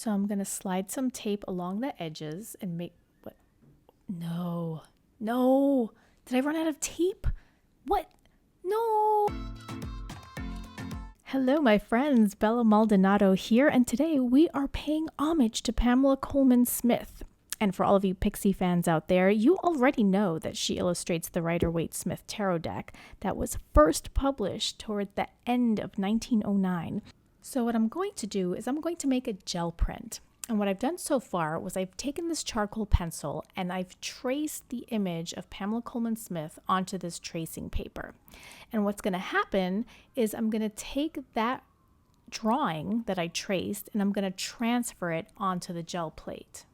So I'm going to slide some tape along the edges and make what? No. Did I run out of tape? What? No. Hello, my friends. Bella Maldonado here, and today we are paying homage to Pamela Colman Smith. And for all of you Pixie fans out there, you already know that she illustrates the Rider-Waite-Smith tarot deck that was first published toward the end of 1909. So what I'm going to do is I'm going to make a gel print. And what I've done so far was I've taken this charcoal pencil and I've traced the image of Pamela Colman Smith onto this tracing paper. And what's going to happen is I'm going to take that drawing that I traced and I'm going to transfer it onto the gel plate.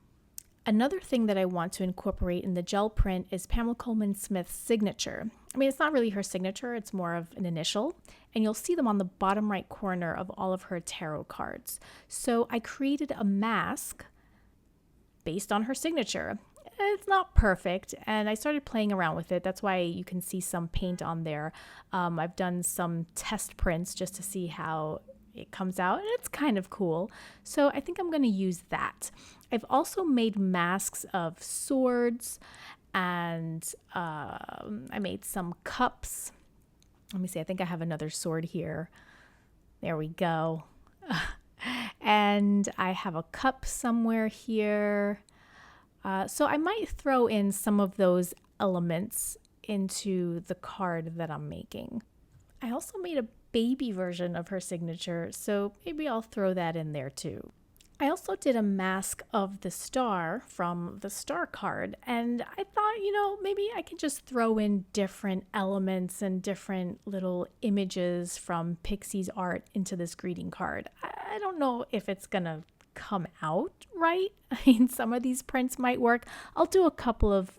Another thing that I want to incorporate in the gel print is Pamela Colman Smith's signature. I mean, it's not really her signature, it's more of an initial, and you'll see them on the bottom right corner of all of her tarot cards. So I created a mask based on her signature. It's not perfect, and I started playing around with it. That's why you can see some paint on there. I've done some test prints just to see how it comes out, and it's kind of cool. So I think I'm going to use that. I've also made masks of swords, and I made some cups. Let me see, I think I have another sword here. There we go. And I have a cup somewhere here. So I might throw in some of those elements into the card that I'm making. I also made a baby version of her signature, so maybe I'll throw that in there too. I also did a mask of the star from the star card, and I thought, maybe I can just throw in different elements and different little images from Pixie's art into this greeting card. I don't know if it's gonna come out right. I mean, some of these prints might work. I'll do a couple of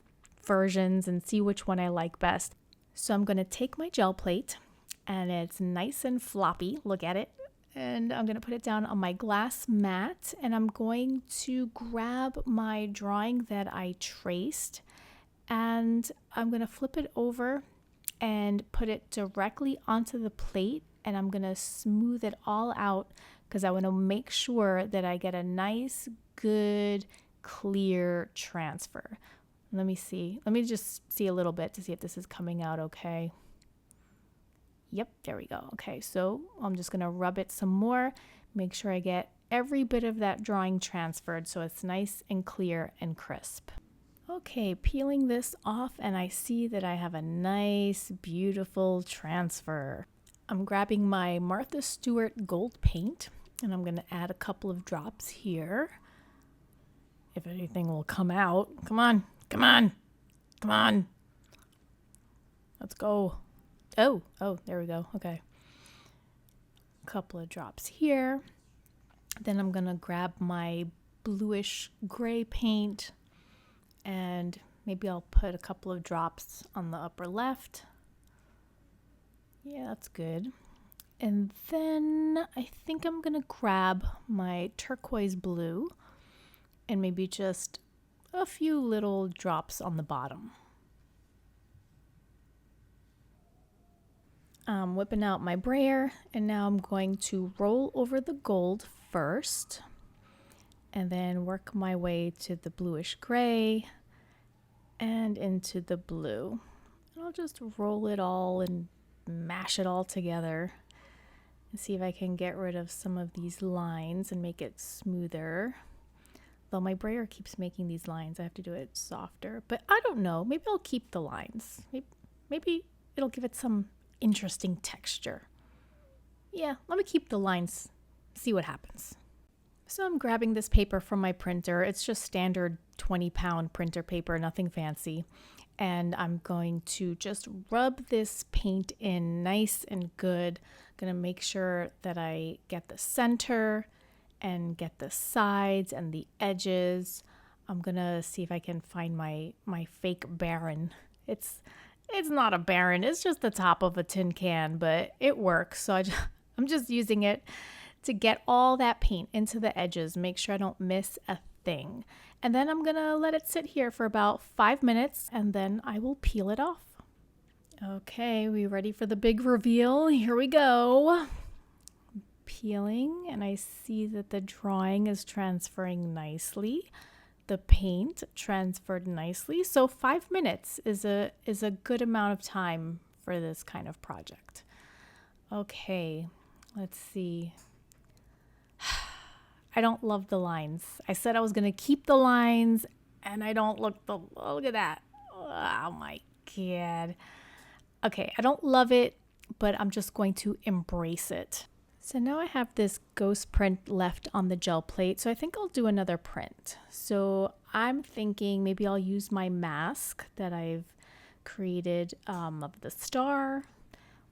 versions and see which one I like best. So I'm gonna take my gel plate, and it's nice and floppy. Look at it. And I'm going to put it down on my glass mat, and I'm going to grab my drawing that I traced, and I'm going to flip it over and put it directly onto the plate, and I'm going to smooth it all out because I want to make sure that I get a nice, good, clear transfer. Let me see. Let me just see a little bit to see if this is coming out okay. Yep, there we go. Okay, so I'm just going to rub it some more, make sure I get every bit of that drawing transferred so it's nice and clear and crisp. Okay, peeling this off, and I see that I have a nice, beautiful transfer. I'm grabbing my Martha Stewart gold paint, and I'm going to add a couple of drops here. If anything will come out. Come on, come on, come on. Let's go. Oh, there we go. Okay. A couple of drops here. Then I'm going to grab my bluish gray paint, and maybe I'll put a couple of drops on the upper left. Yeah, that's good. And then I think I'm going to grab my turquoise blue and maybe just a few little drops on the bottom. I'm whipping out my brayer, and now I'm going to roll over the gold first and then work my way to the bluish gray and into the blue. And I'll just roll it all and mash it all together and see if I can get rid of some of these lines and make it smoother. Though my brayer keeps making these lines, I have to do it softer, but I don't know. Maybe I'll keep the lines. Maybe it'll give it some interesting texture. Yeah, let me keep the lines, see what happens. So I'm grabbing this paper from my printer. It's just standard 20-pound printer paper, nothing fancy. And I'm going to just rub this paint in nice and good. I'm going to make sure that I get the center and get the sides and the edges. I'm going to see if I can find my fake baron. It's not a baron, it's just the top of a tin can, but it works. So I'm just using it to get all that paint into the edges, make sure I don't miss a thing. And then I'm gonna let it sit here for about 5 minutes, and then I will peel it off. Okay, we ready for the big reveal? Here we go. peeling and I see that the drawing is transferring nicely. The paint transferred nicely. So 5 minutes is a good amount of time for this kind of project. Okay, let's see. I don't love the lines. I said I was going to keep the lines and I don't look at that. Oh my God. Okay, I don't love it, but I'm just going to embrace it. So now I have this ghost print left on the gel plate, so I think I'll do another print. So I'm thinking maybe I'll use my mask that I've created of the star,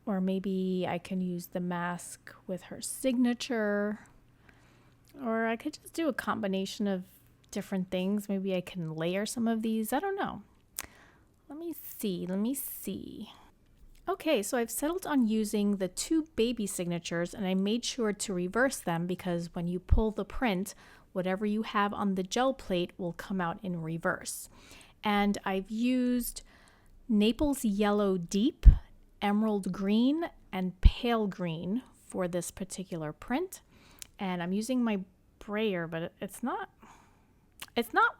or maybe I can use the mask with her signature, or I could just do a combination of different things. Maybe I can layer some of these. I don't know. Let me see. Okay, so I've settled on using the 2 baby signatures and I made sure to reverse them because when you pull the print, whatever you have on the gel plate will come out in reverse. And I've used Naples Yellow Deep, Emerald Green, and Pale Green for this particular print. And I'm using my brayer, but it's not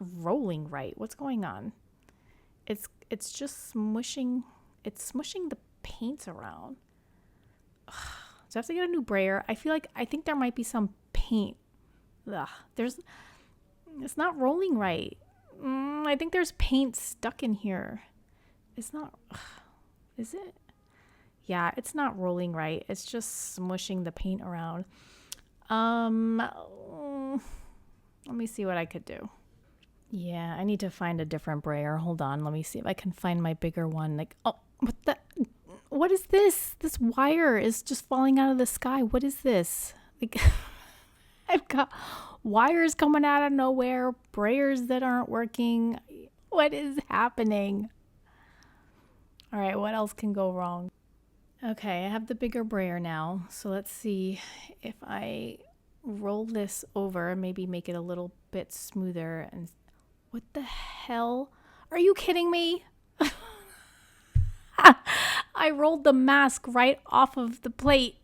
rolling right. What's going on? It's just smushing the paint around. Ugh. So I have to get a new brayer. I think there might be some paint. It's not rolling right. I think there's paint stuck in here. It's not, is it? Yeah, it's not rolling right. It's just smushing the paint around. Let me see what I could do. Yeah, I need to find a different brayer. Hold on. Let me see if I can find my bigger one. What is this? This wire is just falling out of the sky. What is this? I've got wires coming out of nowhere, brayers that aren't working. What is happening? All right, what else can go wrong? Okay, I have the bigger brayer now. So let's see if I roll this over, maybe make it a little bit smoother. And what the hell? Are you kidding me? I rolled the mask right off of the plate.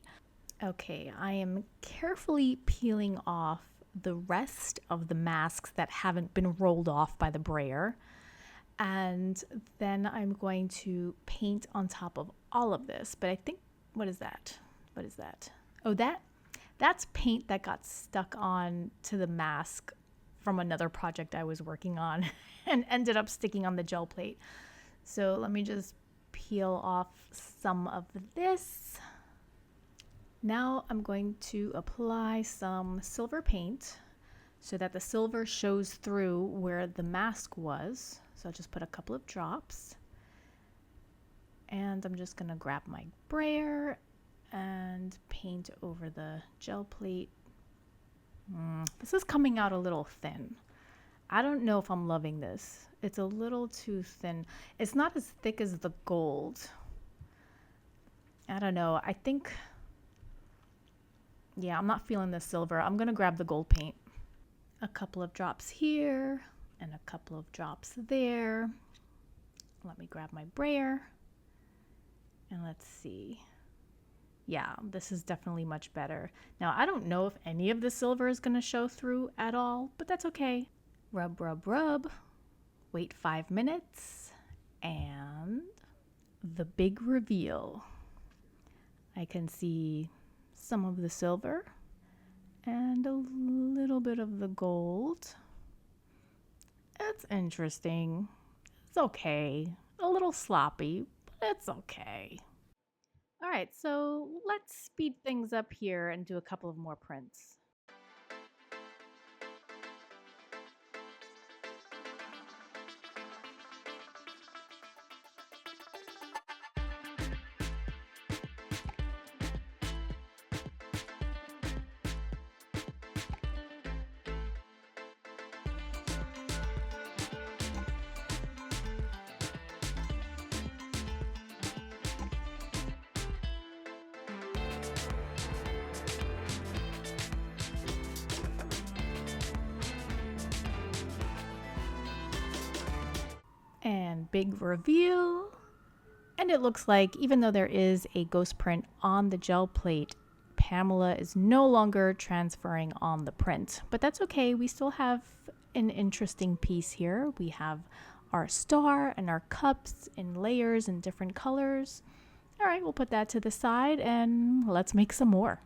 Okay, I am carefully peeling off the rest of the masks that haven't been rolled off by the brayer. And then I'm going to paint on top of all of this. But I think, what is that? Oh, that's paint that got stuck on to the mask from another project I was working on and ended up sticking on the gel plate. So let me just peel off some of this. Now I'm going to apply some silver paint so that the silver shows through where the mask was. So I'll just put a couple of drops. And I'm just going to grab my brayer and paint over the gel plate. This is coming out a little thin. I don't know if I'm loving this. It's a little too thin. It's not as thick as the gold. I don't know. I think, yeah, I'm not feeling the silver. I'm going to grab the gold paint. A couple of drops here and a couple of drops there. Let me grab my brayer. And let's see. Yeah, this is definitely much better. Now, I don't know if any of the silver is going to show through at all, but that's okay. Rub, rub, rub. Wait 5 minutes. And the big reveal. I can see some of the silver and a little bit of the gold. It's interesting. It's okay. A little sloppy, but it's okay. All right, so let's speed things up here and do a couple of more prints. And big reveal. And it looks like, even though there is a ghost print on the gel plate, Pamela is no longer transferring on the print, but that's okay. We still have an interesting piece here. We have our star and our cups in layers and different colors. All right, we'll put that to the side and let's make some more.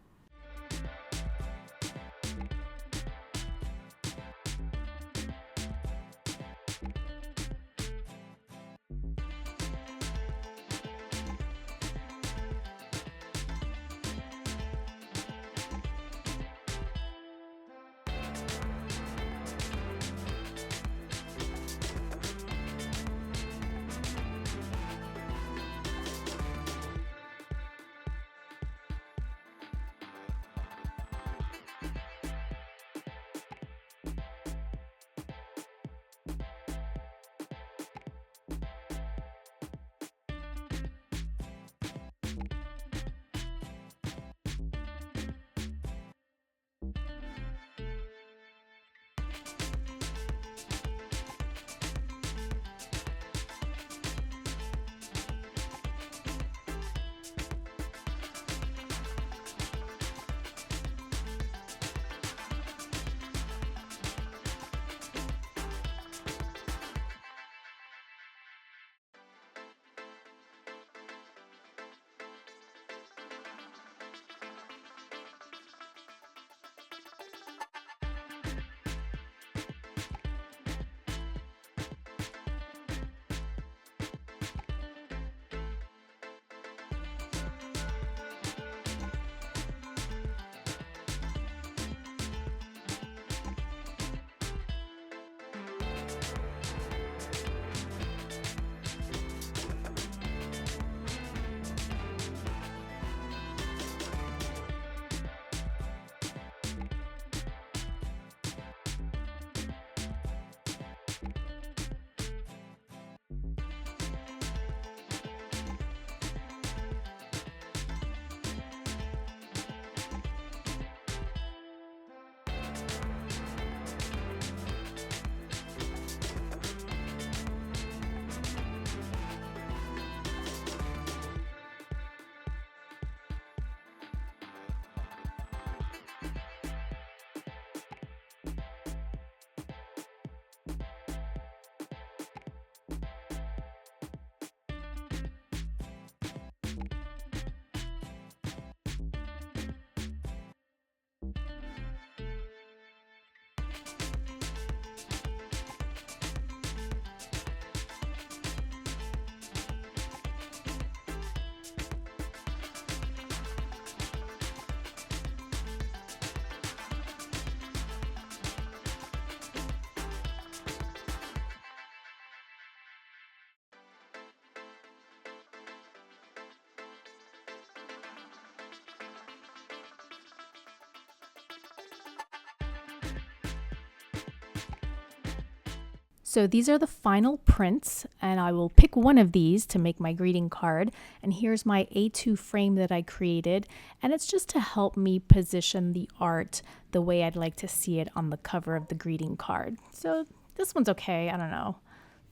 So these are the final prints, and I will pick one of these to make my greeting card. And here's my A2 frame that I created, and it's just to help me position the art the way I'd like to see it on the cover of the greeting card. So this one's okay, I don't know.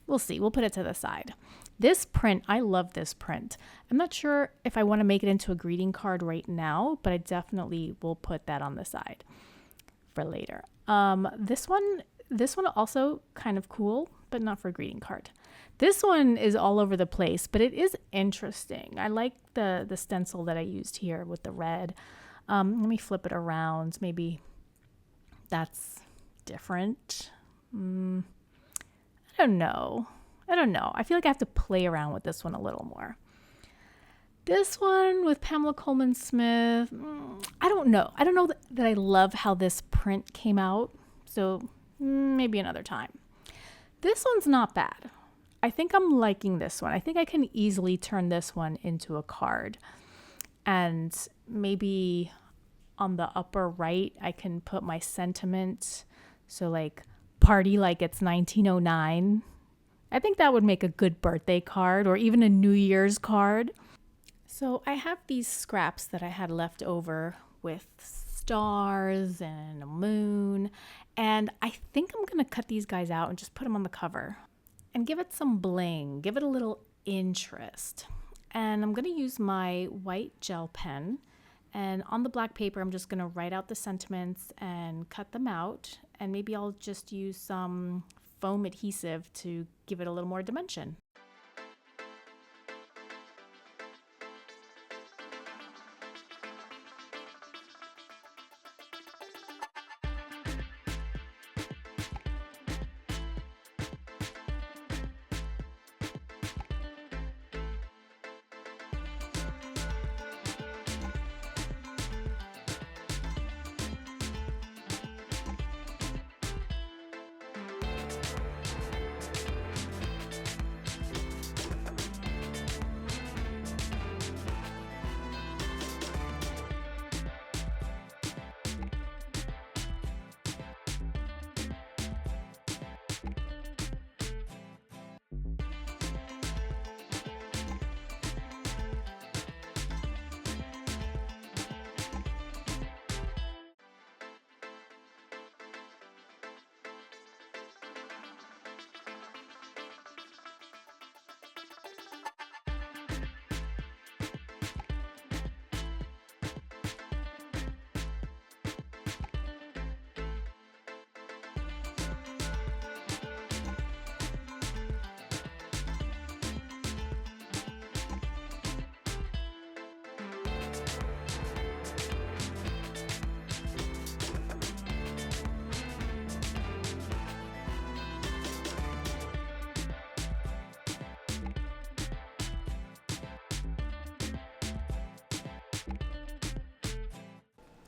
We'll see, we'll put it to the side. This print, I love this print. I'm not sure if I want to make it into a greeting card right now, but I definitely will put that on the side for later. This one also kind of cool, but not for a greeting card. This one is all over the place, but it is interesting. I like the stencil that I used here with the red. Let me flip it around. Maybe that's different. I don't know. I feel like I have to play around with this one a little more. This one with Pamela Colman Smith, I don't know. I don't know that I love how this print came out, so maybe another time. This one's not bad. I think I'm liking this one. I think I can easily turn this one into a card. And maybe on the upper right, I can put my sentiment. So like, party like it's 1909. I think that would make a good birthday card or even a New Year's card. So I have these scraps that I had left over with stars and a moon, and I think I'm gonna cut these guys out and just put them on the cover and give it some bling, give it a little interest. And I'm gonna use my white gel pen, And on the black paper, I'm just going to write out the sentiments and cut them out. And maybe I'll just use some foam adhesive to give it a little more dimension.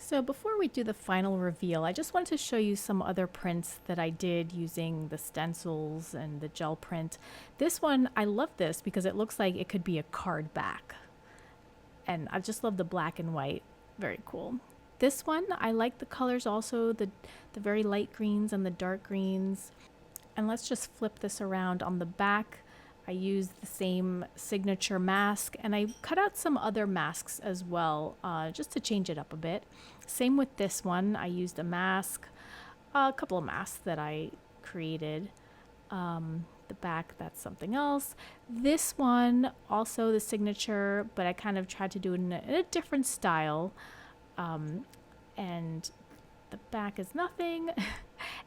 So before we do the final reveal, I just wanted to show you some other prints that I did using the stencils and the gel print. This one, I love this because it looks like it could be a card back. And I just love the black and white. Very cool. This one, I like the colors also, the very light greens and the dark greens. And let's just flip this around. On the back, I used the same signature mask, and I cut out some other masks as well, just to change it up a bit. Same with this one. I used a mask, a couple of masks that I created. The back, that's something else. This one, also the signature, but I kind of tried to do it in a different style. And the back is nothing.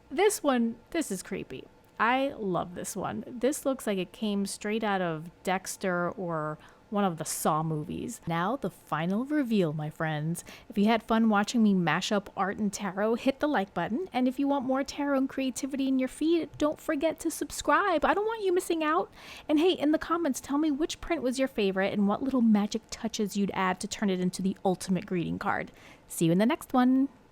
This one, this is creepy. I love this one. This looks like it came straight out of Dexter or one of the Saw movies. Now the final reveal, my friends. If you had fun watching me mash up art and tarot, hit the like button. And if you want more tarot and creativity in your feed, don't forget to subscribe. I don't want you missing out. And hey, in the comments, tell me which print was your favorite and what little magic touches you'd add to turn it into the ultimate greeting card. See you in the next one.